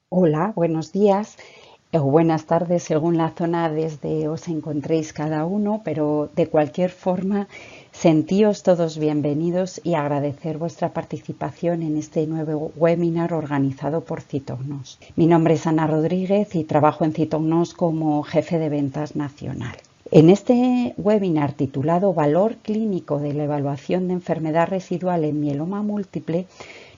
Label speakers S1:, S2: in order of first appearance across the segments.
S1: Hola, buenos días o buenas tardes según la zona desde os encontréis cada uno, pero de cualquier forma, sentíos todos bienvenidos y agradecer vuestra participación en este nuevo webinar organizado por Citognos. Mi nombre es Ana Rodríguez y trabajo en Citognos como jefe de ventas nacional. En este webinar titulado Valor clínico de la evaluación de enfermedad residual en mieloma múltiple,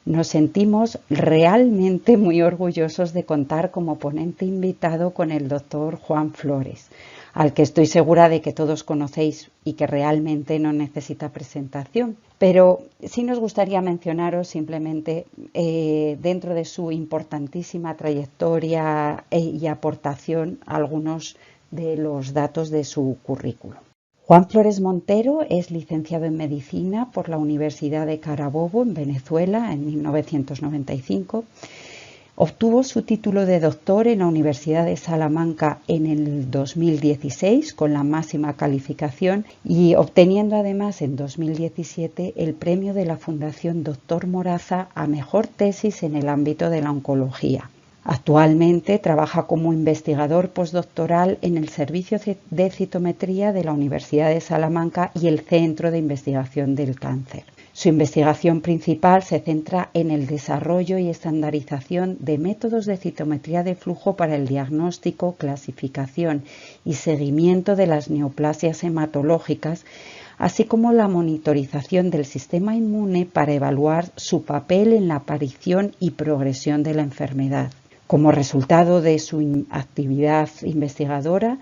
S1: nos sentimos realmente muy orgullosos de contar como ponente invitado con el doctor Juan Flores, al que estoy segura de que todos conocéis y que realmente no necesita presentación. Pero sí nos gustaría mencionaros simplemente dentro de su importantísima trayectoria y aportación algunos de los datos de su currículum. Juan Flores Montero es licenciado en Medicina por la Universidad de Carabobo, en Venezuela, en 1995. Obtuvo su título de doctor en la Universidad de Salamanca en el 2016 con la máxima calificación y obteniendo además en 2017 el premio de la Fundación Dr. Moraza a mejor tesis en el ámbito de la oncología. Actualmente trabaja como investigador postdoctoral en el Servicio de Citometría de la Universidad de Salamanca y el Centro de Investigación del Cáncer. Su investigación principal se centra en el desarrollo y estandarización de métodos de citometría de flujo para el diagnóstico, clasificación y seguimiento de las neoplasias hematológicas, así como la monitorización del sistema inmune para evaluar su papel en la aparición y progresión de la enfermedad. Como resultado de su actividad investigadora,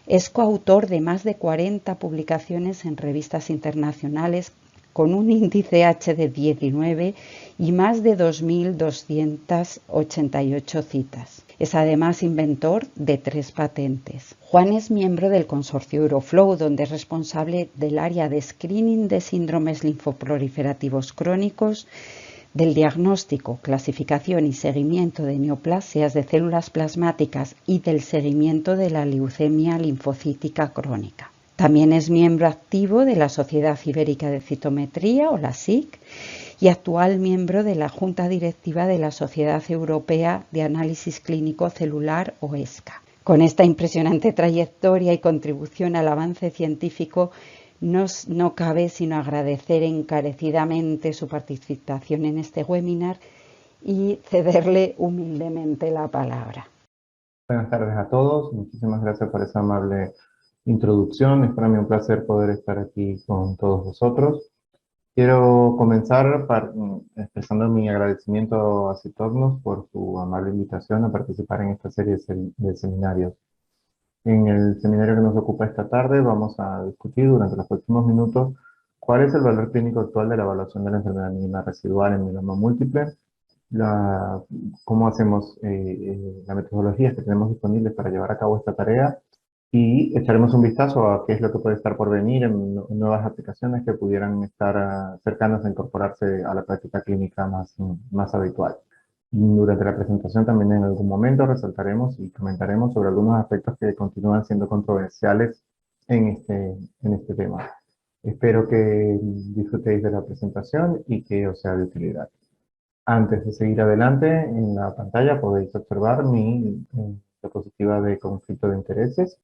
S1: es coautor de más de 40 publicaciones en revistas internacionales con un índice H de 19 y más de 2.288 citas. Es además inventor de 3 patentes. Juan es miembro del consorcio Euroflow, donde es responsable del área de screening de síndromes linfoproliferativos crónicos, del diagnóstico, clasificación y seguimiento de neoplasias de células plasmáticas y del seguimiento de la leucemia linfocítica crónica. También es miembro activo de la Sociedad Ibérica de Citometría, o la SIC, y actual miembro de la Junta Directiva de la Sociedad Europea de Análisis Clínico Celular, o ESCA. Con esta impresionante trayectoria y contribución al avance científico, no cabe sino agradecer encarecidamente su participación en este webinar y cederle humildemente la palabra.
S2: Buenas tardes a todos, muchísimas gracias por esa amable introducción. Es para mí un placer poder estar aquí con todos vosotros. Quiero comenzar expresando mi agradecimiento a Citognos por su amable invitación a participar en esta serie de seminarios. En el seminario que nos ocupa esta tarde vamos a discutir durante los próximos minutos cuál es el valor clínico actual de la evaluación de la enfermedad mínima residual en mieloma múltiple, cómo hacemos la metodología que tenemos disponibles para llevar a cabo esta tarea y echaremos un vistazo a qué es lo que puede estar por venir en nuevas aplicaciones que pudieran estar cercanas a incorporarse a la práctica clínica más habitual. Durante la presentación también en algún momento resaltaremos y comentaremos sobre algunos aspectos que continúan siendo controversiales en este tema. Espero que disfrutéis de la presentación y que os sea de utilidad. Antes de seguir adelante, en la pantalla podéis observar mi diapositiva de conflicto de intereses.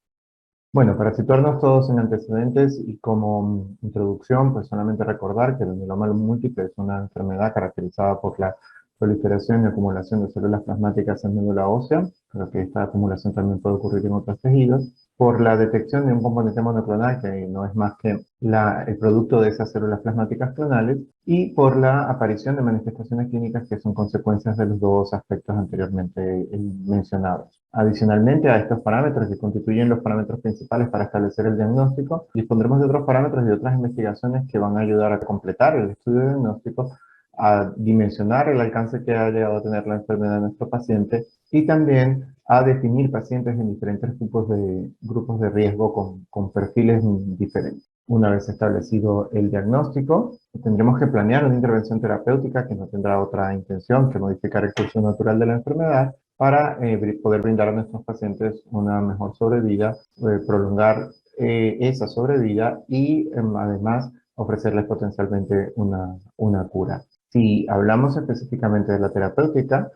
S2: Bueno, para situarnos todos en antecedentes y como introducción, pues solamente recordar que el mieloma múltiple es una enfermedad caracterizada por la proliferación y acumulación de células plasmáticas en médula ósea, pero que esta acumulación también puede ocurrir en otros tejidos, por la detección de un componente monoclonal que no es más que el producto de esas células plasmáticas clonales, y por la aparición de manifestaciones clínicas que son consecuencias de los dos aspectos anteriormente mencionados. Adicionalmente a estos parámetros que constituyen los parámetros principales para establecer el diagnóstico, dispondremos de otros parámetros y otras investigaciones que van a ayudar a completar el estudio de diagnóstico, a dimensionar el alcance que ha llegado a tener la enfermedad de nuestro paciente y también a definir pacientes en diferentes grupos de riesgo con perfiles diferentes. Una vez establecido el diagnóstico, tendremos que planear una intervención terapéutica que no tendrá otra intención que modificar el curso natural de la enfermedad para poder brindar a nuestros pacientes una mejor sobrevida, prolongar esa sobrevida y además ofrecerles potencialmente una cura. Si hablamos específicamente de la terapéutica,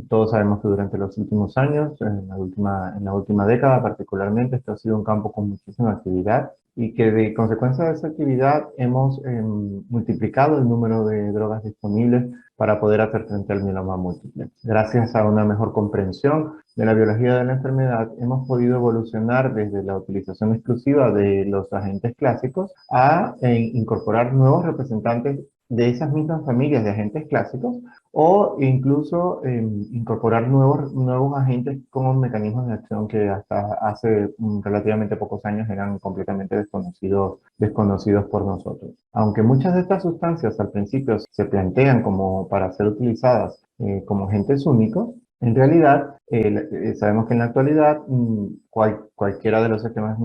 S2: Todos sabemos que durante los últimos años, en la última década particularmente, esto ha sido un campo con muchísima actividad y que de consecuencia de esa actividad hemos multiplicado el número de drogas disponibles para poder hacer frente al mieloma múltiple. Gracias a una mejor comprensión de la biología de la enfermedad, hemos podido evolucionar desde la utilización exclusiva de los agentes clásicos a incorporar nuevos representantes de esas mismas familias de agentes clásicos o incluso incorporar nuevos agentes con mecanismos de acción que hasta hace relativamente pocos años eran completamente desconocidos por nosotros. Aunque muchas de estas sustancias al principio se plantean como para ser utilizadas como agentes únicos, en realidad sabemos que en la actualidad cualquiera de los esquemas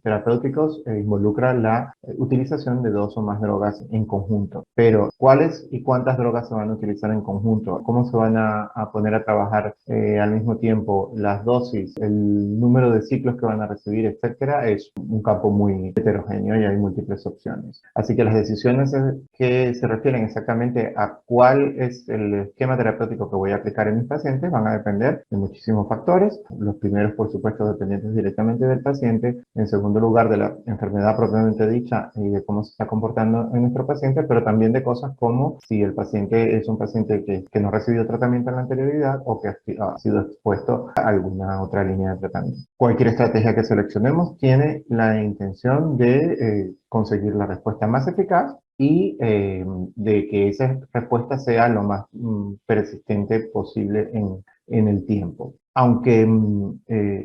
S2: terapéuticos involucra la utilización de dos o más drogas en conjunto. Pero, ¿cuáles y cuántas drogas se van a utilizar en conjunto? ¿Cómo se van a poner a trabajar al mismo tiempo? Las dosis, el número de ciclos que van a recibir, etcétera, es un campo muy heterogéneo y hay múltiples opciones. Así que las decisiones que se refieren exactamente a cuál es el esquema terapéutico que voy a aplicar en mis pacientes van a depender de muchísimos factores. Los primeros, por supuesto, dependientes directamente del paciente. En segundo lugar, de la enfermedad propiamente dicha y de cómo se está comportando en nuestro paciente, pero también de cosas como si el paciente es un paciente que no ha recibido tratamiento en la anterioridad o que ha sido expuesto a alguna otra línea de tratamiento. Cualquier estrategia que seleccionemos tiene la intención de conseguir la respuesta más eficaz y de que esa respuesta sea lo más persistente posible en el tiempo. Aunque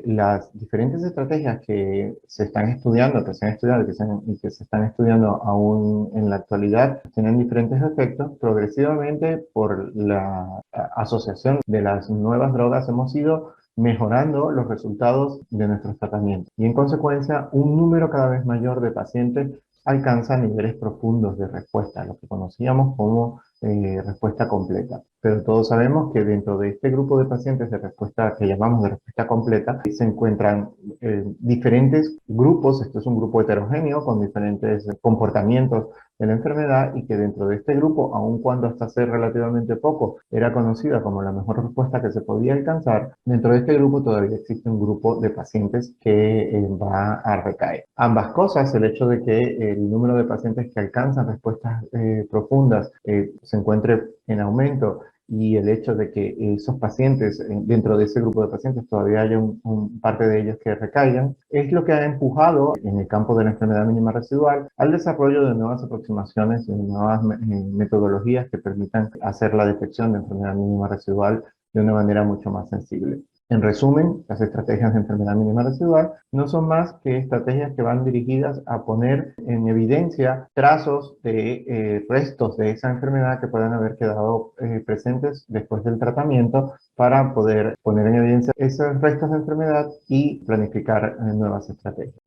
S2: las diferentes estrategias que se están estudiando, que se han estudiado y que se están estudiando aún en la actualidad, tienen diferentes efectos, progresivamente por la asociación de las nuevas drogas hemos ido mejorando los resultados de nuestros tratamientos y en consecuencia un número cada vez mayor de pacientes alcanza niveles profundos de respuesta, lo que conocíamos como respuesta completa. Pero todos sabemos que dentro de este grupo de pacientes de respuesta que llamamos de respuesta completa se encuentran diferentes grupos. Esto es un grupo heterogéneo con diferentes comportamientos de la enfermedad y que dentro de este grupo, aun cuando hasta hace relativamente poco era conocida como la mejor respuesta que se podía alcanzar, dentro de este grupo todavía existe un grupo de pacientes que va a recaer. Ambas cosas, el hecho de que el número de pacientes que alcanzan respuestas profundas se encuentre en aumento y el hecho de que esos pacientes, dentro de ese grupo de pacientes todavía haya parte de ellos que recaigan, es lo que ha empujado en el campo de la enfermedad mínima residual al desarrollo de nuevas aproximaciones y nuevas metodologías que permitan hacer la detección de enfermedad mínima residual de una manera mucho más sensible. En resumen, las estrategias de enfermedad mínima residual no son más que estrategias que van dirigidas a poner en evidencia trazos de restos de esa enfermedad que puedan haber quedado presentes después del tratamiento para poder poner en evidencia esos restos de enfermedad y planificar nuevas estrategias.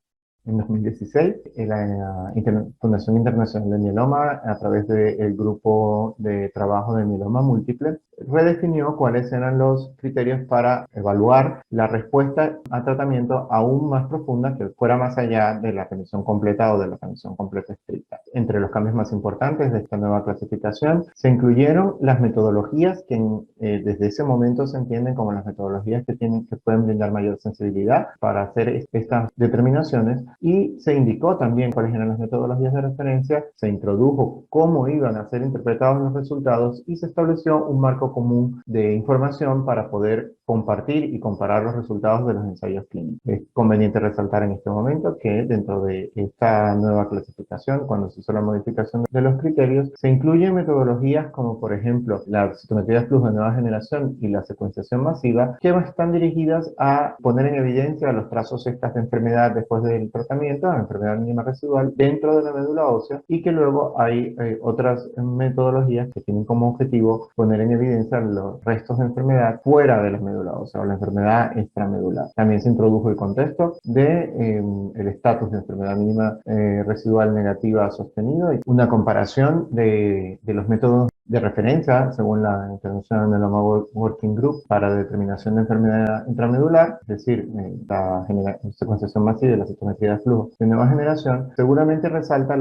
S2: En 2016, la Fundación Internacional de Mieloma, a través del grupo de trabajo de mieloma múltiple, redefinió cuáles eran los criterios para evaluar la respuesta a tratamiento aún más profunda que fuera más allá de la remisión completa o de la remisión completa estricta. Entre los cambios más importantes de esta nueva clasificación se incluyeron las metodologías que desde ese momento se entienden como las metodologías que pueden brindar mayor sensibilidad para hacer estas determinaciones y se indicó también cuáles eran las metodologías de referencia, se introdujo cómo iban a ser interpretados los resultados y se estableció un marco común de información para poder compartir y comparar los resultados de los ensayos clínicos. Es conveniente resaltar en este momento que dentro de esta nueva clasificación, cuando se hizo la modificación de los criterios, se incluyen metodologías como por ejemplo la citometría de flujo de nueva generación y la secuenciación masiva, que están dirigidas a poner en evidencia los trazos estas de enfermedad después del tratamiento, la enfermedad mínima residual dentro de la médula ósea, y que luego hay otras metodologías que tienen como objetivo poner en evidencia los restos de enfermedad fuera de la médula ósea o la enfermedad extramedular. También se introdujo el contexto de el estatus de enfermedad mínima residual negativa sostenido y una comparación de los métodos de referencia, según la International Myeloma Working Group para determinación de enfermedad intramedular, es decir, la secuenciación masiva y la citometría de flujo de nueva generación, seguramente resalta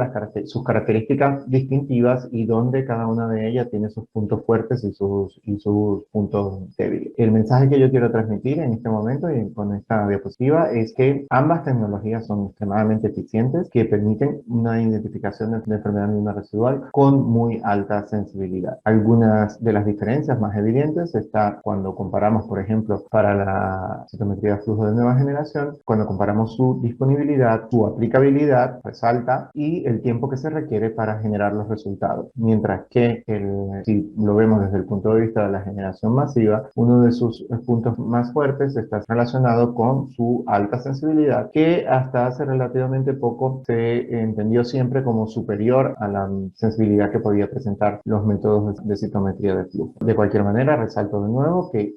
S2: sus características distintivas y donde cada una de ellas tiene sus puntos fuertes y sus puntos débiles. El mensaje que yo quiero transmitir en este momento y con esta diapositiva es que ambas tecnologías son extremadamente eficientes, que permiten una identificación de enfermedad mínima residual con muy alta sensibilidad. Algunas de las diferencias más evidentes está cuando comparamos, por ejemplo, para la citometría de flujo de nueva generación, cuando comparamos su disponibilidad, su aplicabilidad, resalta, y el tiempo que se requiere para generar los resultados. Mientras que si lo vemos desde el punto de vista de la generación masiva, uno de sus puntos más fuertes está relacionado con su alta sensibilidad, que hasta hace relativamente poco se entendió siempre como superior a la sensibilidad que podía presentar los métodos de citometría de flujo. De cualquier manera, resalto de nuevo que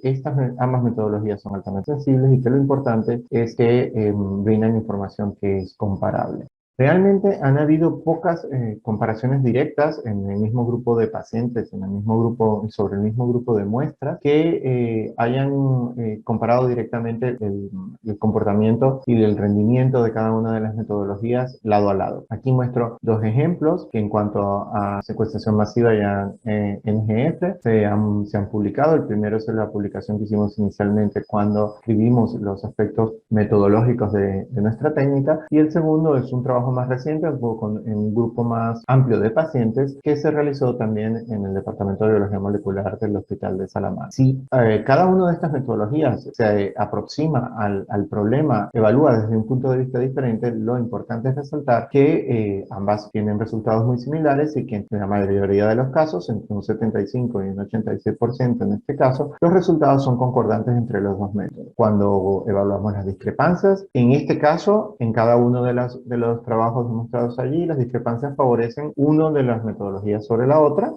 S2: ambas metodologías son altamente sensibles y que lo importante es que brindan información que es comparable. Realmente han habido pocas comparaciones directas en el mismo grupo de pacientes, sobre el mismo grupo de muestras, que hayan comparado directamente el comportamiento y el rendimiento de cada una de las metodologías lado a lado. Aquí muestro dos ejemplos que en cuanto a secuenciación masiva y a NGF se han publicado. El primero es la publicación que hicimos inicialmente cuando escribimos los aspectos metodológicos de nuestra técnica, y el segundo es un trabajo más reciente, en un grupo más amplio de pacientes que se realizó también en el Departamento de Biología Molecular del Hospital de Salamanca. Si cada una de estas metodologías se aproxima al problema, evalúa desde un punto de vista diferente, lo importante es resaltar que ambas tienen resultados muy similares y que en la mayoría de los casos, entre un 75 y un 86% en este caso, los resultados son concordantes entre los dos métodos. Cuando evaluamos las discrepancias, en este caso, en cada uno de los trabajos demostrados allí, las discrepancias favorecen una de las metodologías sobre la otra.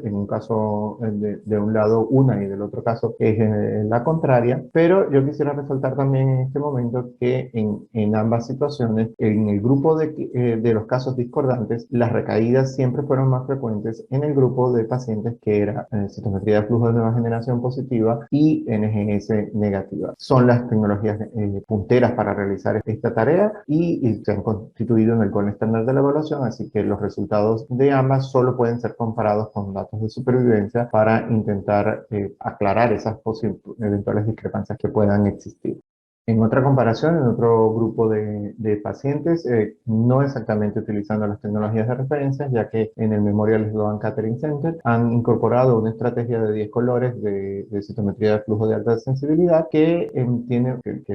S2: En un caso de un lado una y del otro caso es la contraria, pero yo quisiera resaltar también en este momento que en ambas situaciones, en el grupo de los casos discordantes, las recaídas siempre fueron más frecuentes en el grupo de pacientes que era citometría de flujo de nueva generación positiva y NGS negativa. Son las tecnologías punteras para realizar esta tarea y se han constituido en el gold estándar de la evaluación, así que los resultados de ambas solo pueden ser comparados con datos de supervivencia para intentar aclarar esas eventuales discrepancias que puedan existir. En otra comparación, en otro grupo de pacientes, no exactamente utilizando las tecnologías de referencia, ya que en el Memorial Sloan Kettering Center han incorporado una estrategia de 10 colores de citometría de flujo de alta sensibilidad que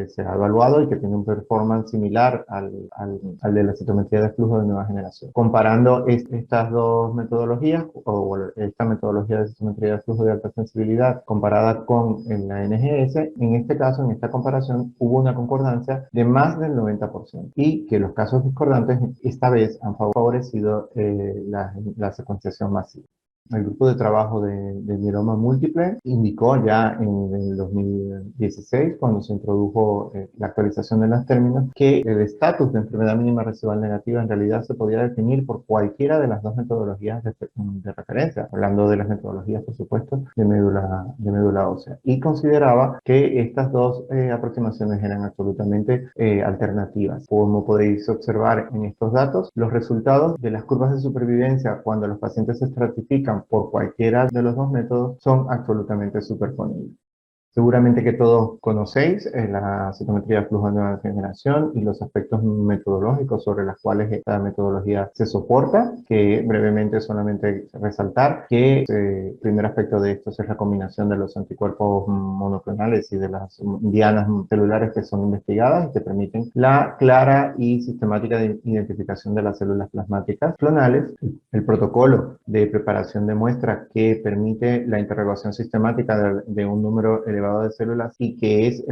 S2: se ha evaluado y que tiene un performance similar al de la citometría de flujo de nueva generación. Comparando estas dos metodologías, o esta metodología de citometría de flujo de alta sensibilidad comparada con la NGS, en este caso, en esta comparación, hubo una concordancia de más del 90% y que los casos discordantes esta vez han favorecido la secuenciación masiva. El grupo de trabajo de mieloma múltiple indicó ya en el 2016, cuando se introdujo la actualización de los términos, que el estatus de enfermedad mínima residual negativa en realidad se podía definir por cualquiera de las dos metodologías de referencia, hablando de las metodologías, por supuesto, de médula ósea, y consideraba que estas dos aproximaciones eran absolutamente alternativas. Como podéis observar en estos datos, los resultados de las curvas de supervivencia cuando los pacientes se estratifican por cualquiera de los dos métodos son absolutamente superponibles. Seguramente que todos conocéis la citometría de flujo de nueva generación y los aspectos metodológicos sobre los cuales esta metodología se soporta, que brevemente solamente resaltar que el primer aspecto de esto es la combinación de los anticuerpos monoclonales y de las dianas celulares que son investigadas y que permiten la clara y sistemática identificación de las células plasmáticas clonales, el protocolo de preparación de muestra que permite la interrogación sistemática de un número elevado elevado de células y que es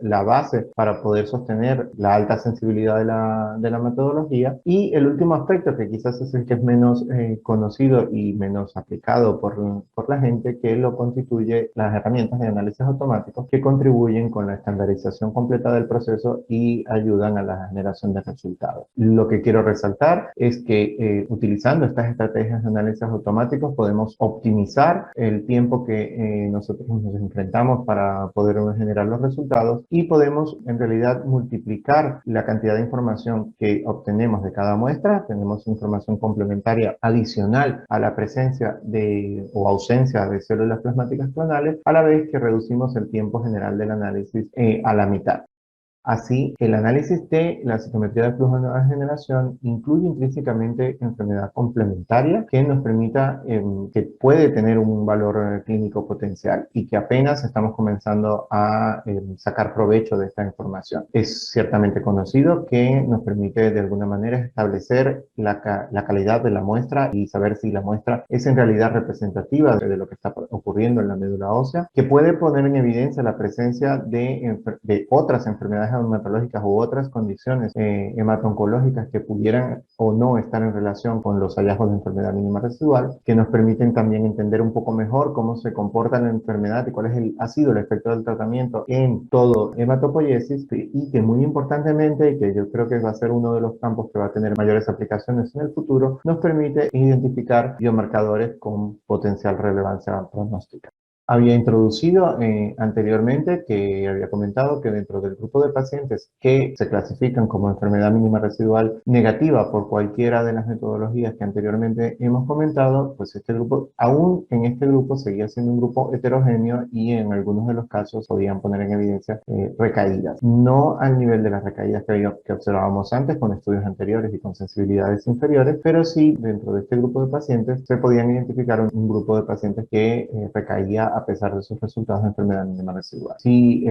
S2: la base para poder sostener la alta sensibilidad de la metodología. Y el último aspecto, que quizás es el que es menos conocido y menos aplicado por la gente, que lo constituye las herramientas de análisis automáticos que contribuyen con la estandarización completa del proceso y ayudan a la generación de resultados. Lo que quiero resaltar es que utilizando estas estrategias de análisis automáticos podemos optimizar el tiempo que nosotros nos enfrentamos para poder generar los resultados y podemos en realidad multiplicar la cantidad de información que obtenemos de cada muestra. Tenemos información complementaria adicional a la presencia o ausencia de células plasmáticas clonales, a la vez que reducimos el tiempo general del análisis a la mitad. Así, el análisis de la citometría de flujo de nueva generación incluye intrínsecamente enfermedad complementaria que nos permita, que puede tener un valor clínico potencial y que apenas estamos comenzando a sacar provecho de esta información. Es ciertamente conocido que nos permite de alguna manera establecer la calidad de la muestra y saber si la muestra es en realidad representativa de lo que está ocurriendo en la médula ósea, que puede poner en evidencia la presencia de otras enfermedades hematológicas u otras condiciones hemato-oncológicas que pudieran o no estar en relación con los hallazgos de enfermedad mínima residual, que nos permiten también entender un poco mejor cómo se comporta la enfermedad y cuál ha sido el efecto del tratamiento en todo hematopoiesis, y que muy importantemente, y que yo creo que va a ser uno de los campos que va a tener mayores aplicaciones en el futuro, nos permite identificar biomarcadores con potencial relevancia pronóstica. Había introducido anteriormente que había comentado que dentro del grupo de pacientes que se clasifican como enfermedad mínima residual negativa por cualquiera de las metodologías que anteriormente hemos comentado, pues este grupo, aún en este grupo seguía siendo un grupo heterogéneo y en algunos de los casos podían poner en evidencia recaídas. No al nivel de las recaídas que observábamos antes con estudios anteriores y con sensibilidades inferiores, pero sí dentro de este grupo de pacientes se podían identificar un grupo de pacientes que recaía a pesar de sus resultados de enfermedad mínima residual. Si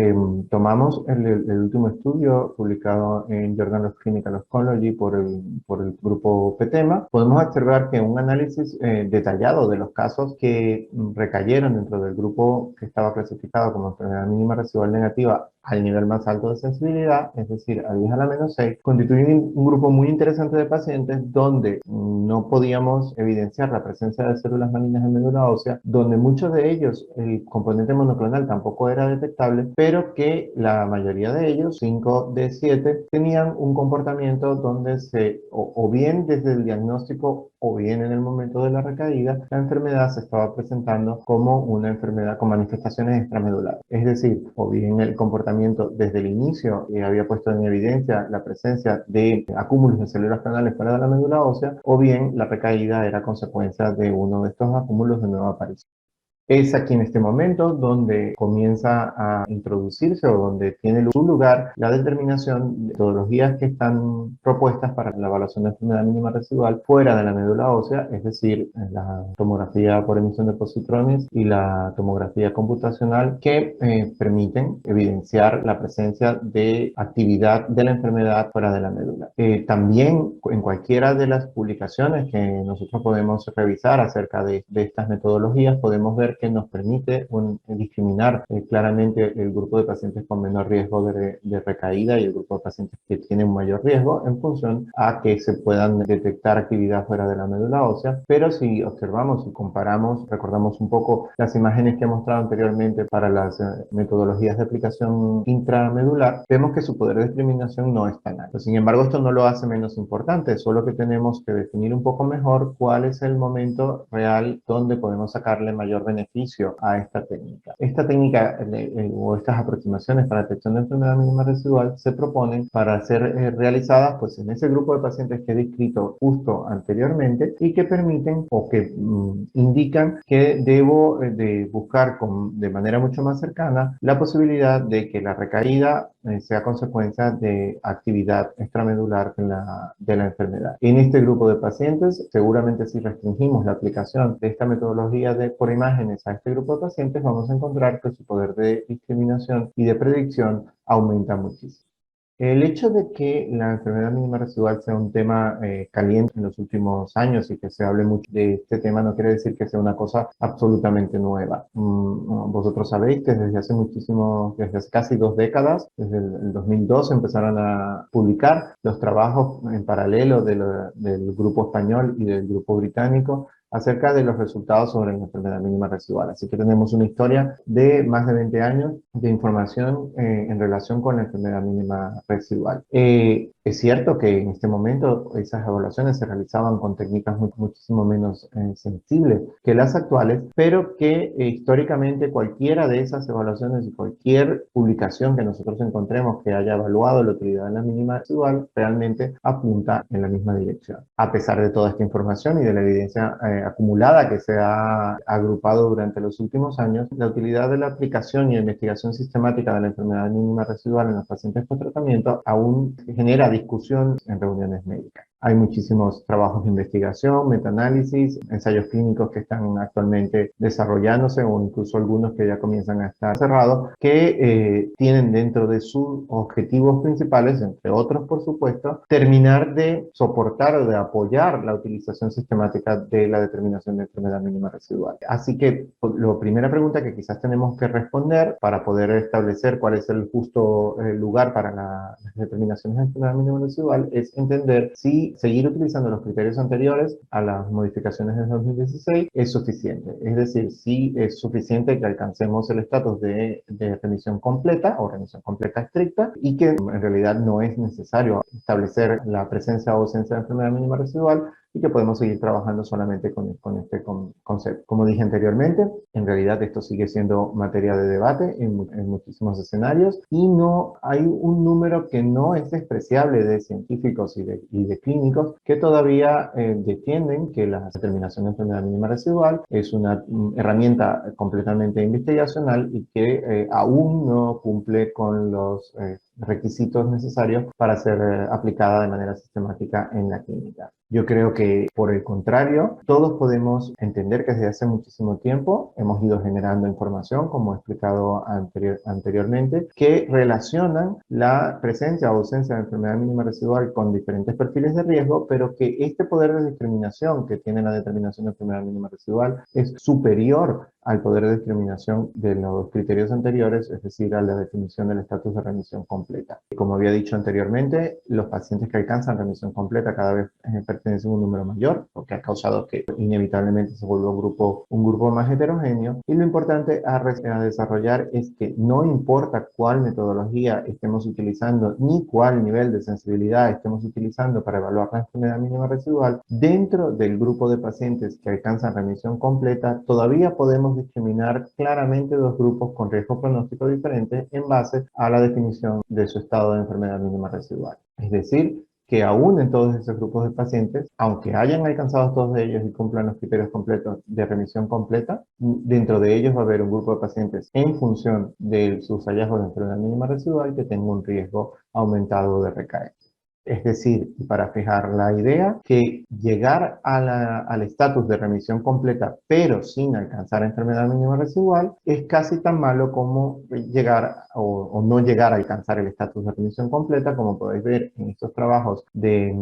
S2: tomamos el último estudio publicado en Journal of Clinical Oncology por el grupo PETEMA, podemos observar que un análisis detallado de los casos que recayeron dentro del grupo que estaba clasificado como enfermedad mínima residual negativa al nivel más alto de sensibilidad, es decir, a 10 a la menos 6, constituyen un grupo muy interesante de pacientes donde no podíamos evidenciar la presencia de células malignas en médula ósea, donde muchos de ellos el componente monoclonal tampoco era detectable, pero que la mayoría de ellos, 5 de 7, tenían un comportamiento donde o bien desde el diagnóstico o bien en el momento de la recaída, la enfermedad se estaba presentando como una enfermedad con manifestaciones extramedulares. Es decir, o bien el comportamiento desde el inicio había puesto en evidencia la presencia de acúmulos de células clonales fuera de la médula ósea, o bien la recaída era consecuencia de uno de estos acúmulos de nueva aparición. Es aquí en este momento donde comienza a introducirse o donde tiene su lugar la determinación de metodologías que están propuestas para la evaluación de enfermedad mínima residual fuera de la médula ósea, es decir, la tomografía por emisión de positrones y la tomografía computacional, que permiten evidenciar la presencia de actividad de la enfermedad fuera de la médula. También en cualquiera de las publicaciones que nosotros podemos revisar acerca de estas metodologías, podemos ver que nos permite discriminar claramente el grupo de pacientes con menor riesgo de recaída y el grupo de pacientes que tienen un mayor riesgo en función a que se puedan detectar actividad fuera de la médula ósea. Pero si observamos y comparamos, recordamos un poco las imágenes que he mostrado anteriormente para las metodologías de aplicación intramedular, vemos que su poder de discriminación no es tan alto. Sin embargo, esto no lo hace menos importante, solo que tenemos que definir un poco mejor cuál es el momento real donde podemos sacarle mayor beneficio a esta técnica. Esta técnica o estas aproximaciones para detección de enfermedad mínima residual se proponen para ser realizadas pues en ese grupo de pacientes que he descrito justo anteriormente y que permiten o que indican que debo de buscar de manera mucho más cercana la posibilidad de que la recaída sea consecuencia de actividad extramedular de la enfermedad. En este grupo de pacientes, seguramente si restringimos la aplicación de esta metodología por imágenes a este grupo de pacientes, vamos a encontrar que su poder de discriminación y de predicción aumenta muchísimo. El hecho de que la enfermedad mínima residual sea un tema caliente en los últimos años y que se hable mucho de este tema no quiere decir que sea una cosa absolutamente nueva. Vosotros sabéis que desde hace casi 2 décadas, desde el 2002, empezaron a publicar los trabajos en paralelo del grupo español y del grupo británico acerca de los resultados sobre la enfermedad mínima residual. Así que tenemos una historia de más de 20 años de información en relación con la enfermedad mínima residual. Es cierto que en este momento esas evaluaciones se realizaban con técnicas muchísimo menos sensibles que las actuales, pero que históricamente cualquiera de esas evaluaciones y cualquier publicación que nosotros encontremos que haya evaluado la utilidad de la mínima residual realmente apunta en la misma dirección. A pesar de toda esta información y de la evidencia acumulada que se ha agrupado durante los últimos años, la utilidad de la aplicación y investigación sistemática de la enfermedad mínima residual en los pacientes con tratamiento aún genera discusión en reuniones médicas. Hay muchísimos trabajos de investigación, metaanálisis, ensayos clínicos que están actualmente desarrollándose o incluso algunos que ya comienzan a estar cerrados, que tienen dentro de sus objetivos principales, entre otros por supuesto, terminar de soportar o de apoyar la utilización sistemática de la determinación de enfermedad mínima residual. Así que la primera pregunta que quizás tenemos que responder para poder establecer cuál es el justo lugar para las determinaciones de enfermedad mínima residual es entender si seguir utilizando los criterios anteriores a las modificaciones de 2016 es suficiente. Es decir, si es suficiente que alcancemos el estatus de remisión completa o remisión completa estricta y que en realidad no es necesario establecer la presencia o ausencia de enfermedad mínima residual y que podemos seguir trabajando solamente con este concepto. Como dije anteriormente, en realidad esto sigue siendo materia de debate en muchísimos escenarios y no hay un número que no es despreciable de científicos y de clínicos que todavía defienden que la determinación de enfermedad mínima residual es una herramienta completamente investigacional y que aún no cumple con los requisitos necesarios para ser aplicada de manera sistemática en la clínica. Yo creo que, por el contrario, todos podemos entender que desde hace muchísimo tiempo hemos ido generando información, como he explicado anteriormente, que relacionan la presencia o ausencia de enfermedad mínima residual con diferentes perfiles de riesgo, pero que este poder de discriminación que tiene la determinación de enfermedad mínima residual es superior al poder de discriminación de los criterios anteriores, es decir, a la definición del estatus de remisión completa. Como había dicho anteriormente, los pacientes que alcanzan remisión completa cada vez pertenecen a un número mayor, lo que ha causado que inevitablemente se vuelva un grupo más heterogéneo. Y lo importante a desarrollar es que no importa cuál metodología estemos utilizando, ni cuál nivel de sensibilidad estemos utilizando para evaluar la enfermedad mínima residual, dentro del grupo de pacientes que alcanzan remisión completa, todavía podemos discriminar claramente dos grupos con riesgo pronóstico diferentes en base a la definición de su estado de enfermedad mínima residual. Es decir, que aún en todos esos grupos de pacientes, aunque hayan alcanzado todos ellos y cumplan los criterios completos de remisión completa, dentro de ellos va a haber un grupo de pacientes en función de sus hallazgos de enfermedad mínima residual que tenga un riesgo aumentado de recaer. Es decir, para fijar la idea, que llegar al estatus de remisión completa, pero sin alcanzar enfermedad mínima residual, es casi tan malo como llegar o no llegar a alcanzar el estatus de remisión completa, como podéis ver en estos trabajos de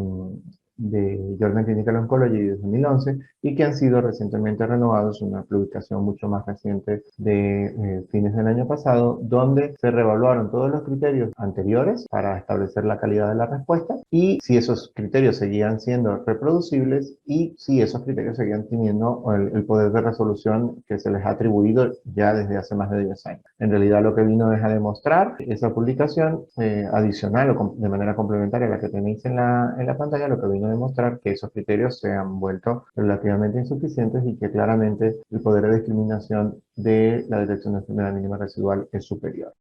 S2: Journal Clinical Oncology de 2011 y que han sido recientemente renovados, una publicación mucho más reciente de fines del año pasado, donde se reevaluaron todos los criterios anteriores para establecer la calidad de la respuesta y si esos criterios seguían siendo reproducibles y si esos criterios seguían teniendo el poder de resolución que se les ha atribuido ya desde hace más de 10 años. En realidad lo que vino es a demostrar esa publicación adicional o de manera complementaria a la que tenéis en la pantalla, lo que vino a demostrar que esos criterios se han vuelto relativamente insuficientes y que claramente el poder de discriminación de la detección de enfermedad mínima residual es superior.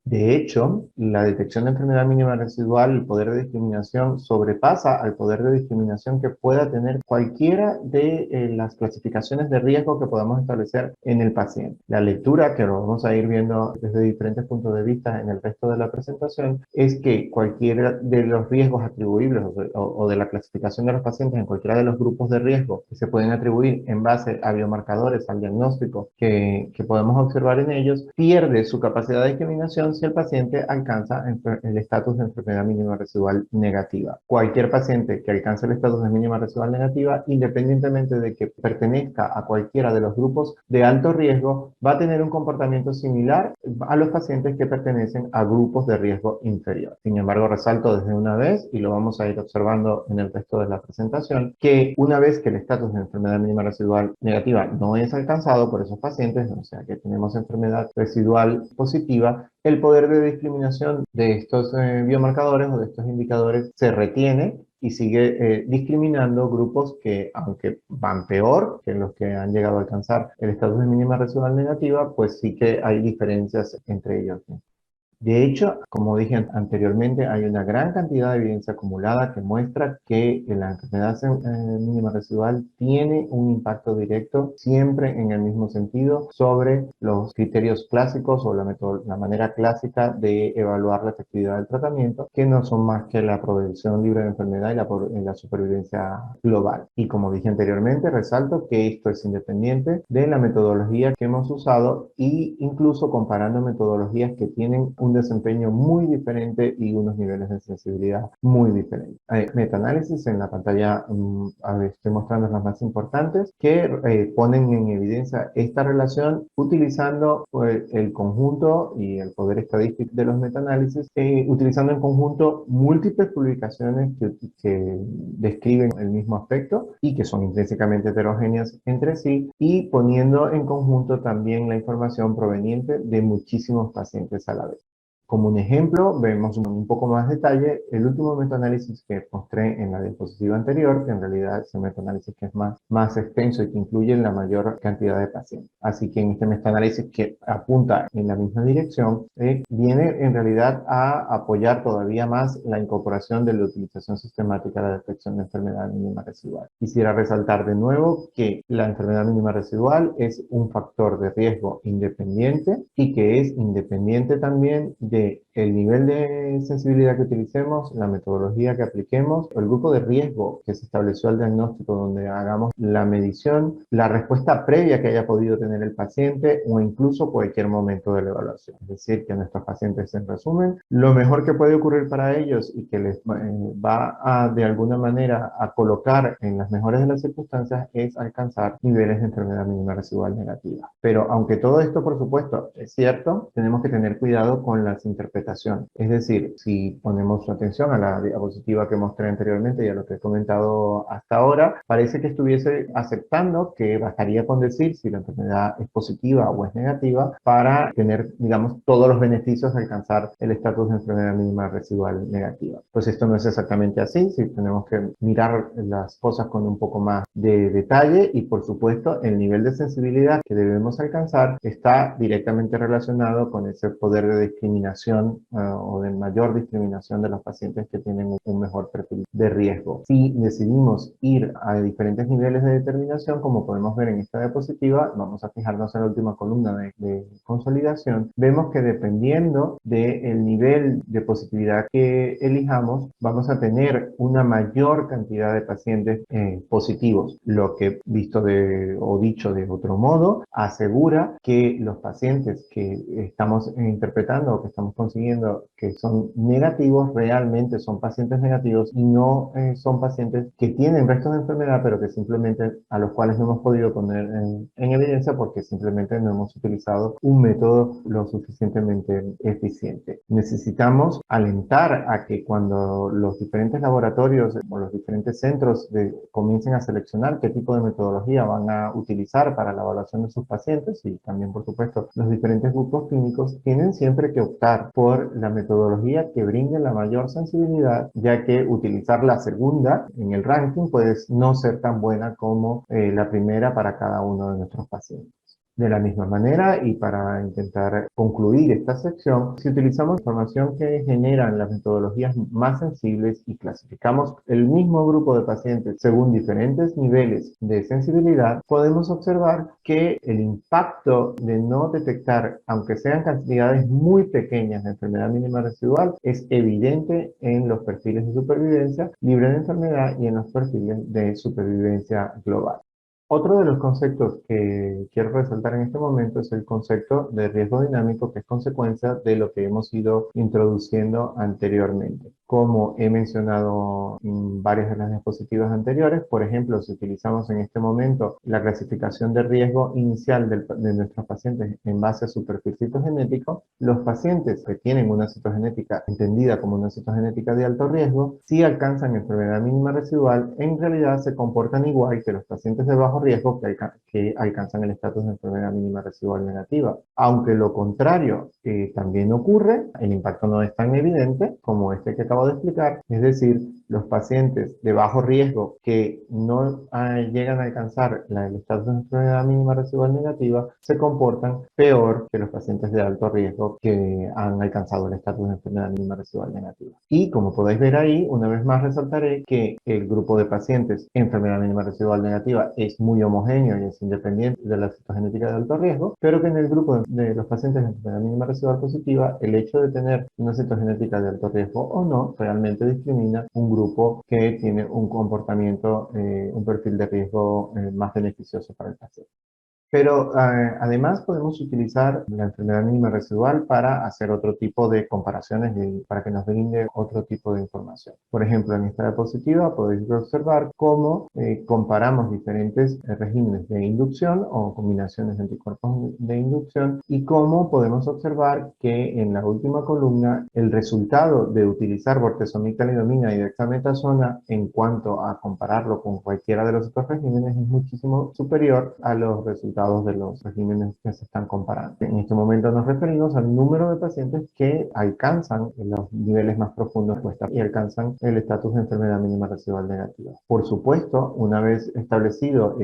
S2: De hecho, la detección de enfermedad mínima residual, el poder de discriminación, sobrepasa al poder de discriminación que pueda tener cualquiera de las clasificaciones de riesgo que podamos establecer en el paciente. La lectura, que lo vamos a ir viendo desde diferentes puntos de vista en el resto de la presentación, es que cualquiera de los riesgos atribuibles o de la clasificación de los pacientes en cualquiera de los grupos de riesgo que se pueden atribuir en base a biomarcadores, al diagnóstico que podemos observar en ellos, pierde su capacidad de discriminación discriminación si el paciente alcanza el estatus de enfermedad mínima residual negativa. Cualquier paciente que alcance el estatus de mínima residual negativa, independientemente de que pertenezca a cualquiera de los grupos de alto riesgo, va a tener un comportamiento similar a los pacientes que pertenecen a grupos de riesgo inferior. Sin embargo, resalto desde una vez, y lo vamos a ir observando en el resto de la presentación, que una vez que el estatus de enfermedad mínima residual negativa no es alcanzado por esos pacientes, o sea que tenemos enfermedad residual positiva, el poder de discriminación de estos biomarcadores o de estos indicadores se retiene y sigue discriminando grupos que, aunque van peor que los que han llegado a alcanzar el estatus de mínima residual negativa, pues sí que hay diferencias entre ellos, ¿no? De hecho, como dije anteriormente, hay una gran cantidad de evidencia acumulada que muestra que la enfermedad mínima residual tiene un impacto directo, siempre en el mismo sentido, sobre los criterios clásicos o la manera clásica de evaluar la efectividad del tratamiento, que no son más que la prevención libre de enfermedad y la supervivencia global. Y como dije anteriormente, resalto que esto es independiente de la metodología que hemos usado e incluso comparando metodologías que tienen un desempeño muy diferente y unos niveles de sensibilidad muy diferentes. Hay metaanálisis en la pantalla, estoy mostrando las más importantes, que ponen en evidencia esta relación utilizando el conjunto y el poder estadístico de los metaanálisis, utilizando en conjunto múltiples publicaciones que describen el mismo aspecto y que son intrínsecamente heterogéneas entre sí, y poniendo en conjunto también la información proveniente de muchísimos pacientes a la vez. Como un ejemplo, vemos un poco más detalle el último metaanálisis que mostré en la diapositiva anterior, que en realidad es un metaanálisis que es más extenso y que incluye la mayor cantidad de pacientes. Así que en este metaanálisis que apunta en la misma dirección, viene en realidad a apoyar todavía más la incorporación de la utilización sistemática de la detección de enfermedad mínima residual. Quisiera resaltar de nuevo que la enfermedad mínima residual es un factor de riesgo independiente y que es independiente también de el nivel de sensibilidad que utilicemos, la metodología que apliquemos, el grupo de riesgo que se estableció al diagnóstico donde hagamos la medición, la respuesta previa que haya podido tener el paciente o incluso cualquier momento de la evaluación. Es decir, que nuestros pacientes, en resumen, lo mejor que puede ocurrir para ellos y que les va a, de alguna manera, a colocar en las mejores de las circunstancias es alcanzar niveles de enfermedad mínima residual negativa. Pero aunque todo esto, por supuesto, es cierto, tenemos que tener cuidado con las interpretación. Es decir, si ponemos atención a la diapositiva que mostré anteriormente y a lo que he comentado hasta ahora, parece que estuviese aceptando que bastaría con decir si la enfermedad es positiva o es negativa para tener, digamos, todos los beneficios de alcanzar el estatus de enfermedad mínima residual negativa. Pues esto no es exactamente así, sí tenemos que mirar las cosas con un poco más de detalle y, por supuesto, el nivel de sensibilidad que debemos alcanzar está directamente relacionado con ese poder de discriminación o de mayor discriminación de los pacientes que tienen un mejor perfil de riesgo. Si decidimos ir a diferentes niveles de determinación, como podemos ver en esta diapositiva, vamos a fijarnos en la última columna de consolidación, vemos que dependiendo del nivel de positividad que elijamos, vamos a tener una mayor cantidad de pacientes positivos, lo que visto o dicho de otro modo, asegura que los pacientes que estamos interpretando o que estamos consiguiendo que son negativos, realmente son pacientes negativos y no son pacientes que tienen restos de enfermedad, pero que simplemente a los cuales no hemos podido poner en evidencia porque simplemente no hemos utilizado un método lo suficientemente eficiente. Necesitamos alentar a que cuando los diferentes laboratorios o los diferentes centros comiencen a seleccionar qué tipo de metodología van a utilizar para la evaluación de sus pacientes y también, por supuesto, los diferentes grupos clínicos tienen siempre que optar por la metodología que brinde la mayor sensibilidad, ya que utilizar la segunda en el ranking puede no ser tan buena como la primera para cada uno de nuestros pacientes. De la misma manera, y para intentar concluir esta sección, si utilizamos información que generan las metodologías más sensibles y clasificamos el mismo grupo de pacientes según diferentes niveles de sensibilidad, podemos observar que el impacto de no detectar, aunque sean cantidades muy pequeñas de enfermedad mínima residual, es evidente en los perfiles de supervivencia libre de enfermedad y en los perfiles de supervivencia global. Otro de los conceptos que quiero resaltar en este momento es el concepto de riesgo dinámico, que es consecuencia de lo que hemos ido introduciendo anteriormente. Como he mencionado en varias de las diapositivas anteriores, por ejemplo, si utilizamos en este momento la clasificación de riesgo inicial de nuestros pacientes en base a su perfil citogenético, los pacientes que tienen una citogenética entendida como una citogenética de alto riesgo, si alcanzan enfermedad mínima residual, en realidad se comportan igual que los pacientes de bajo riesgo que alcanzan el estatus de enfermedad mínima residual negativa. Aunque lo contrario también ocurre, el impacto no es tan evidente como este que acabo de explicar, es decir, los pacientes de bajo riesgo que no llegan a alcanzar el estatus de enfermedad mínima residual negativa se comportan peor que los pacientes de alto riesgo que han alcanzado el estatus de enfermedad mínima residual negativa. Y como podéis ver ahí, una vez más resaltaré que el grupo de pacientes enfermedad mínima residual negativa es muy homogéneo y es independiente de la citogenética de alto riesgo, pero que en el grupo de los pacientes de enfermedad mínima residual positiva, el hecho de tener una citogenética de alto riesgo o no, realmente discrimina un grupo que tiene un comportamiento, un perfil de riesgo más beneficioso para el paciente. Pero además podemos utilizar la enfermedad mínima residual para hacer otro tipo de comparaciones y para que nos brinde otro tipo de información. Por ejemplo, en esta diapositiva podéis observar cómo comparamos diferentes regímenes de inducción o combinaciones de anticuerpos de inducción y cómo podemos observar que en la última columna el resultado de utilizar bortezomib-talidomida y dexametasona en cuanto a compararlo con cualquiera de los otros regímenes es muchísimo superior a los resultados de los regímenes que se están comparando. En este momento nos referimos al número de pacientes que alcanzan los niveles más profundos y alcanzan el estatus de enfermedad mínima residual negativa. Por supuesto, una vez establecido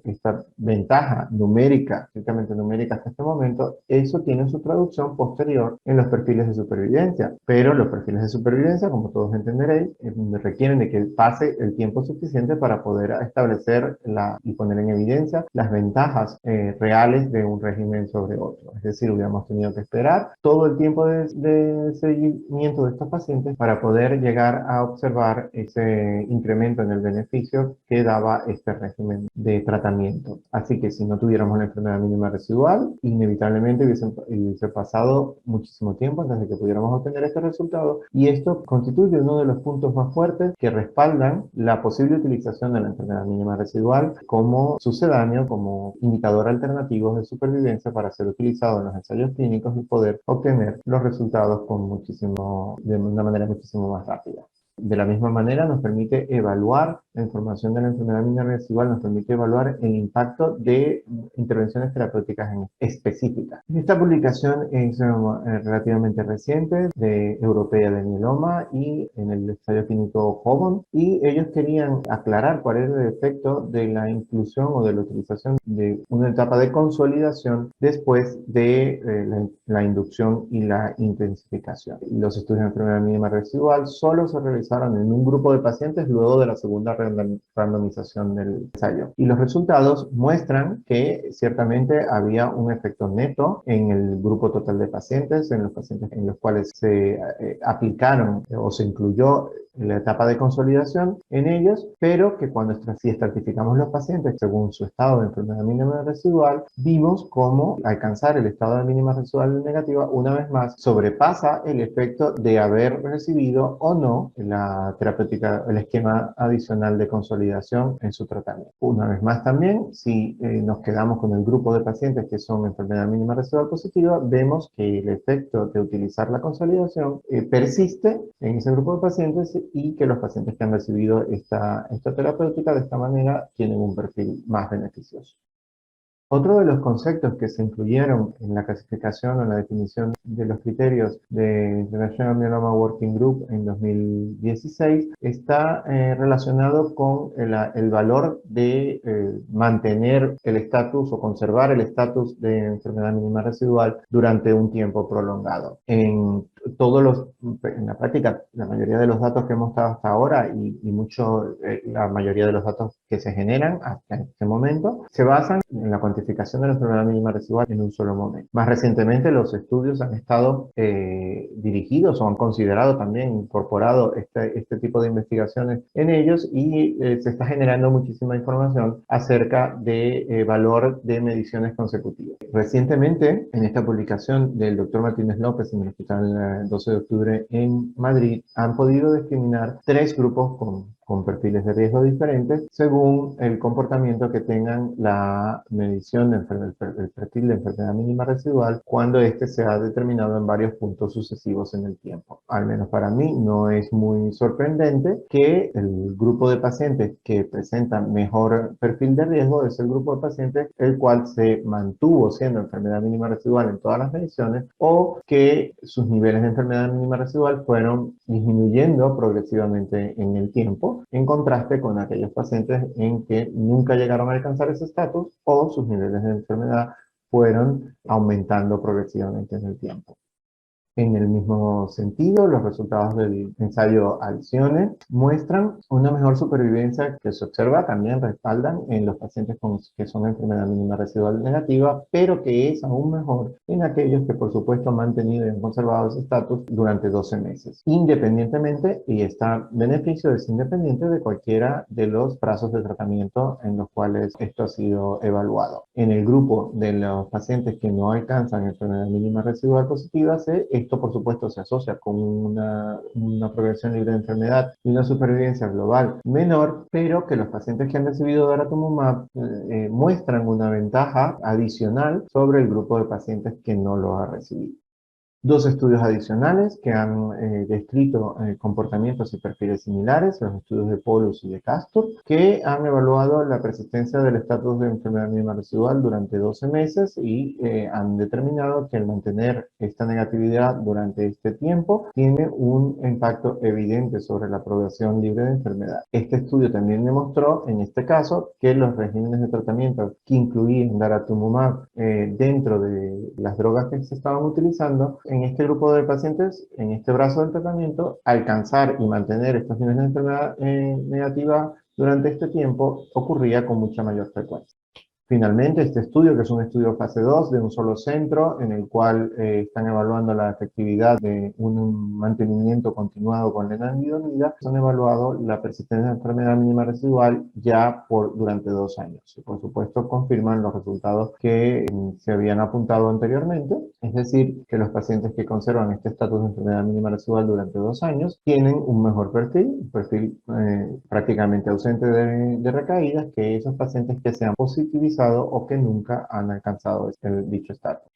S2: esta ventaja numérica, estrictamente numérica hasta este momento, eso tiene su traducción posterior en los perfiles de supervivencia. Pero los perfiles de supervivencia, como todos entenderéis, requieren de que pase el tiempo suficiente para poder establecer y poner en evidencia las ventajas reales de un régimen sobre otro. Es decir, hubiéramos tenido que esperar todo el tiempo de seguimiento de estos pacientes para poder llegar a observar ese incremento en el beneficio que daba este régimen de tratamiento. Así que si no tuviéramos la enfermedad mínima residual, inevitablemente hubiese pasado muchísimo tiempo antes de que pudiéramos obtener este resultado, y esto constituye uno de los puntos más fuertes que respaldan la posible utilización de la enfermedad mínima residual como sucedáneo, como indicador alternativo de supervivencia para ser utilizado en los ensayos clínicos y poder obtener los resultados de una manera muchísimo más rápida. De la misma manera nos permite evaluar la información de la enfermedad mínima residual, nos permite evaluar el impacto de intervenciones terapéuticas específicas. Esta publicación es relativamente reciente, europea de mieloma y en el ensayo clínico HOVON, y ellos querían aclarar cuál era el efecto de la inclusión o de la utilización de una etapa de consolidación después de la inducción y la intensificación. Los estudios de enfermedad mínima residual solo se realizaron en un grupo de pacientes luego de la segunda randomización del ensayo. Y los resultados muestran que ciertamente había un efecto neto en el grupo total de pacientes, en los pacientes en los cuales se aplicaron o se incluyó la etapa de consolidación en ellos, pero que cuando si estratificamos los pacientes según su estado de enfermedad mínima residual, vimos cómo alcanzar el estado de mínima residual negativa una vez más sobrepasa el efecto de haber recibido o no la terapéutica, el esquema adicional de consolidación en su tratamiento. Una vez más también, si nos quedamos con el grupo de pacientes que son enfermedad mínima residual positiva, vemos que el efecto de utilizar la consolidación persiste en ese grupo de pacientes y que los pacientes que han recibido esta terapéutica de esta manera tienen un perfil más beneficioso. Otro de los conceptos que se incluyeron en la clasificación o en la definición de los criterios de International Myeloma Working Group en 2016 está relacionado con el valor de mantener el estatus o conservar el estatus de enfermedad mínima residual durante un tiempo prolongado. En la práctica, la mayoría de los datos que hemos dado hasta ahora la mayoría de los datos que se generan hasta este momento se basan en la cuantitativa cuantificación de la enfermedad mínima residual en un solo momento. Más recientemente, los estudios han estado dirigidos o han considerado también incorporado este tipo de investigaciones en ellos y se está generando muchísima información acerca de valor de mediciones consecutivas. Recientemente, en esta publicación del doctor Martínez López en el Hospital 12 de Octubre en Madrid, han podido discriminar 3 grupos con perfiles de riesgo diferentes según el comportamiento que tengan la medición del perfil de enfermedad mínima residual cuando este se ha determinado en varios puntos sucesivos en el tiempo. Al menos para mí no es muy sorprendente que el grupo de pacientes que presentan mejor perfil de riesgo es el grupo de pacientes el cual se mantuvo siendo enfermedad mínima residual en todas las mediciones o que sus niveles de enfermedad mínima residual fueron disminuyendo progresivamente en el tiempo, en contraste con aquellos pacientes en que nunca llegaron a alcanzar ese estatus o sus niveles de enfermedad fueron aumentando progresivamente en el tiempo. En el mismo sentido, los resultados del ensayo Alcione muestran una mejor supervivencia que se observa, también respaldan en los pacientes que son enfermedad mínima residual negativa, pero que es aún mejor en aquellos que por supuesto han mantenido y han conservado ese estatus durante 12 meses, independientemente, y este beneficio es independiente de cualquiera de los plazos de tratamiento en los cuales esto ha sido evaluado. En el grupo de los pacientes que no alcanzan enfermedad mínima residual positiva, esto, por supuesto, se asocia con una progresión libre de enfermedad y una supervivencia global menor, pero que los pacientes que han recibido daratumumab muestran una ventaja adicional sobre el grupo de pacientes que no lo ha recibido. 2 estudios adicionales que han descrito comportamientos y perfiles similares, los estudios de Paulus y de Castor, que han evaluado la persistencia del estatus de enfermedad mínima residual durante 12 meses y han determinado que el mantener esta negatividad durante este tiempo tiene un impacto evidente sobre la progresión libre de enfermedad. Este estudio también demostró, en este caso, que los regímenes de tratamiento que incluían daratumumab dentro de las drogas que se estaban utilizando, en este grupo de pacientes, en este brazo del tratamiento, alcanzar y mantener estos niveles de enfermedad negativa durante este tiempo ocurría con mucha mayor frecuencia. Finalmente, este estudio, que es un estudio fase 2 de un solo centro, en el cual están evaluando la efectividad de un mantenimiento continuado con lenalidomida, han evaluado la persistencia de enfermedad mínima residual ya durante 2 años. Y por supuesto, confirman los resultados que se habían apuntado anteriormente, es decir, que los pacientes que conservan este estatus de enfermedad mínima residual durante 2 años tienen un mejor perfil, un perfil prácticamente ausente de recaídas, que esos pacientes que se han positivizado o que nunca han alcanzado dicho estatus.